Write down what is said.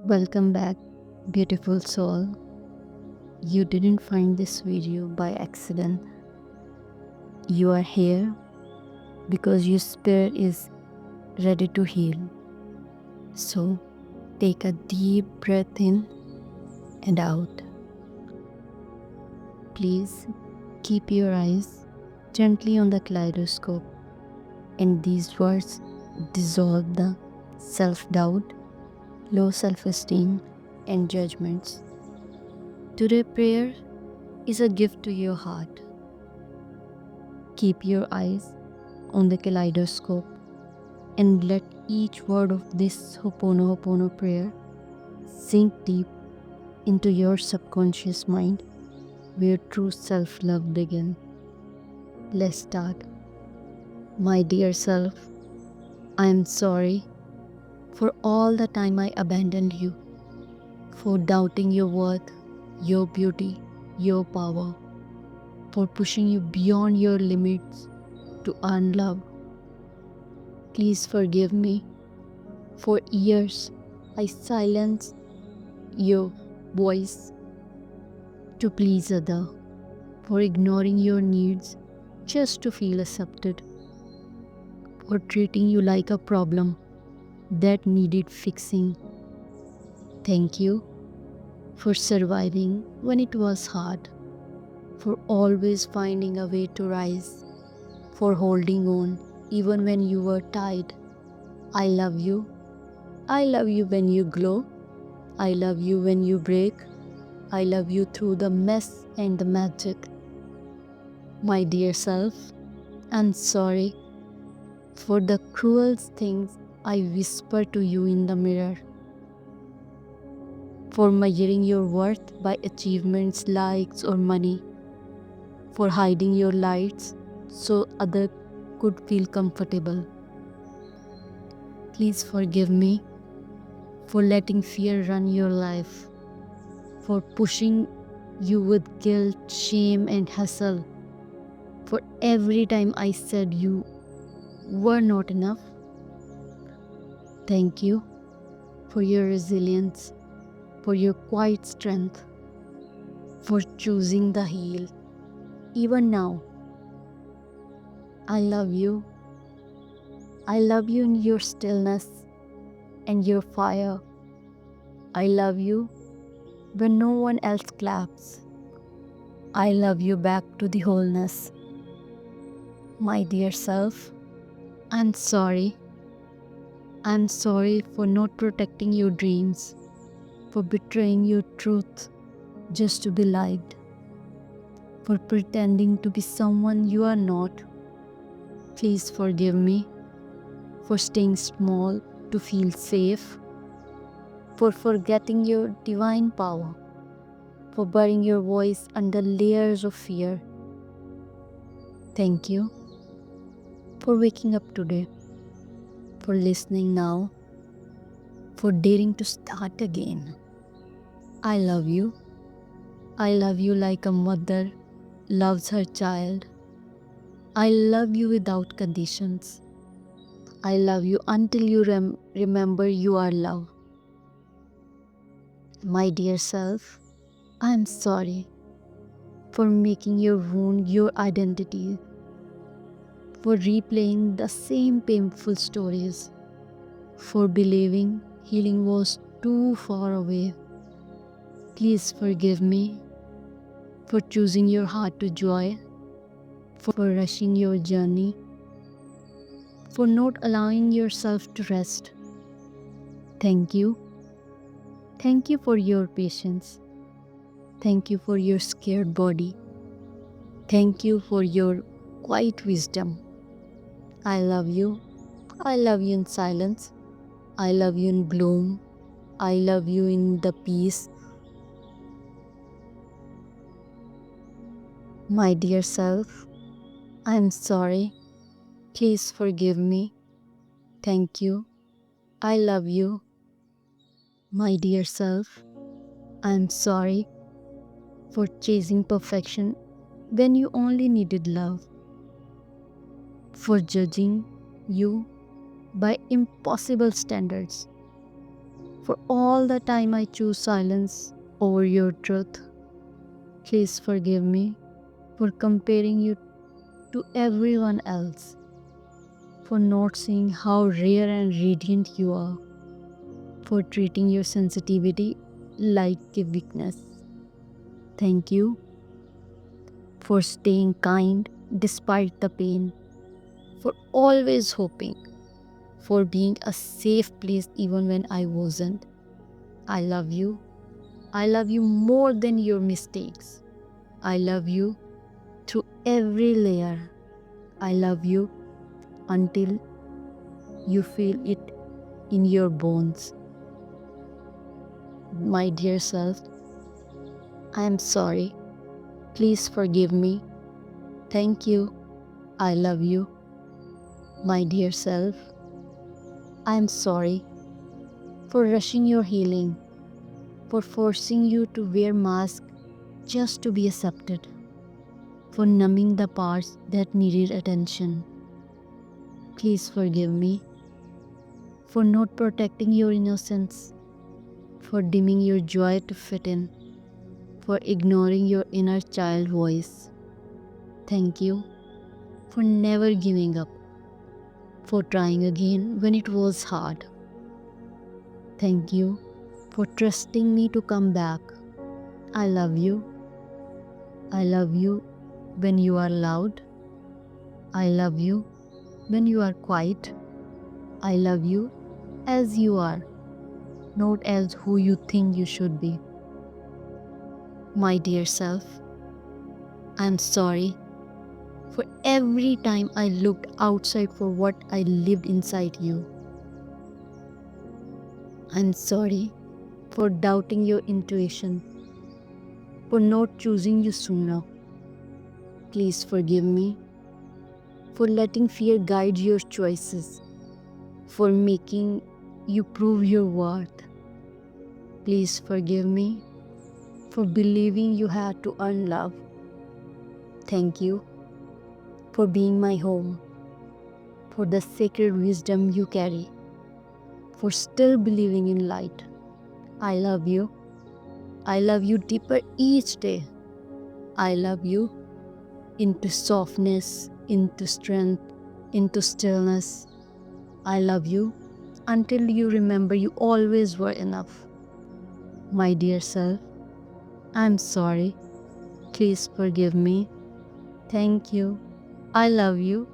Welcome back, beautiful soul. You didn't find this video by accident. You are here because your spirit is ready to heal. So take a deep breath in and out. Please keep your eyes gently on the kaleidoscope, and these words dissolve the self doubt, low self esteem, and judgments. Today's prayer is a gift to your heart. Keep your eyes on the kaleidoscope and let each word of this Ho'oponopono prayer sink deep into your subconscious mind where true self-love begins. Let's start. My dear self, I am sorry for all the time I abandoned you, for doubting your worth, your beauty, your power, for pushing you beyond your limits to earn love. Please forgive me. For years, I silenced your voice to please others, for ignoring your needs just to feel accepted, for treating you like a problem that needed fixing. Thank you for surviving when it was hard, for always finding a way to rise, for holding on even when you were tired. I love you. I love you when you glow. I love you when you break. I love you through the mess and the magic. My dear self, I'm sorry for the cruel things I whisper to you in the mirror, for measuring your worth by achievements, likes, or money, for hiding your lights so others could feel comfortable. Please forgive me for letting fear run your life, for pushing you with guilt, shame, and hustle, for every time I said you were not enough. Thank you for your resilience, for your quiet strength, for choosing the heal. Even now, I love you. I love you in your stillness and your fire. I love you when no one else claps. I love you back to the wholeness. My dear self, I'm sorry. I'm sorry for not protecting your dreams, for betraying your truth just to be liked, for pretending to be someone you are not. Please forgive me for staying small to feel safe, for forgetting your divine power, for burying your voice under layers of fear. Thank you for waking up today, for listening now, for daring to start again. I love you. I love you like a mother loves her child. I love you without conditions. I love you until you remember you are loved. My dear self, I am sorry for making your wound your identity, for replaying the same painful stories, for believing healing was too far away. Please forgive me for choosing your heart to joy, for rushing your journey, for not allowing yourself to rest. Thank you. Thank you for your patience. Thank you for your scared body. Thank you for your quiet wisdom. I love you. I love you in silence. I love you in bloom. I love you in the peace. My dear self, I am sorry. Please forgive me. Thank you. I love you. My dear self, I am sorry for chasing perfection when you only needed love, for judging you by impossible standards, For all the time I choose silence over your truth. Please forgive me for comparing you to everyone else, for not seeing how rare and radiant you are, for treating your sensitivity like a weakness. Thank you for staying kind despite the pain, for always hoping, for being a safe place even when I wasn't. I love you. I love you more than your mistakes. I love you through every layer. I love you until you feel it in your bones. My dear self, I am sorry. Please forgive me. Thank you. I love you. My dear self, I am sorry for rushing your healing, for forcing you to wear masks just to be accepted, for numbing the parts that needed attention. Please forgive me for not protecting your innocence, for dimming your joy to fit in, for ignoring your inner child voice. Thank you for never giving up, for trying again when it was hard. Thank you for trusting me to come back. I love you. I love you when you are loud. I love you when you are quiet. I love you as you are, not as who you think you should be. My dear self, I am sorry for every time I looked outside for what I lived inside you. I'm sorry for doubting your intuition, for not choosing you sooner. Please forgive me for letting fear guide your choices, for making you prove your worth. Please forgive me for believing you had to earn love. Thank you for being my home, for the sacred wisdom you carry, for still believing in light. I love you. I love you deeper each day. I love you into softness, into strength, into stillness. I love you until you remember you always were enough. My dear self, I'm sorry. Please forgive me. Thank you. I love you.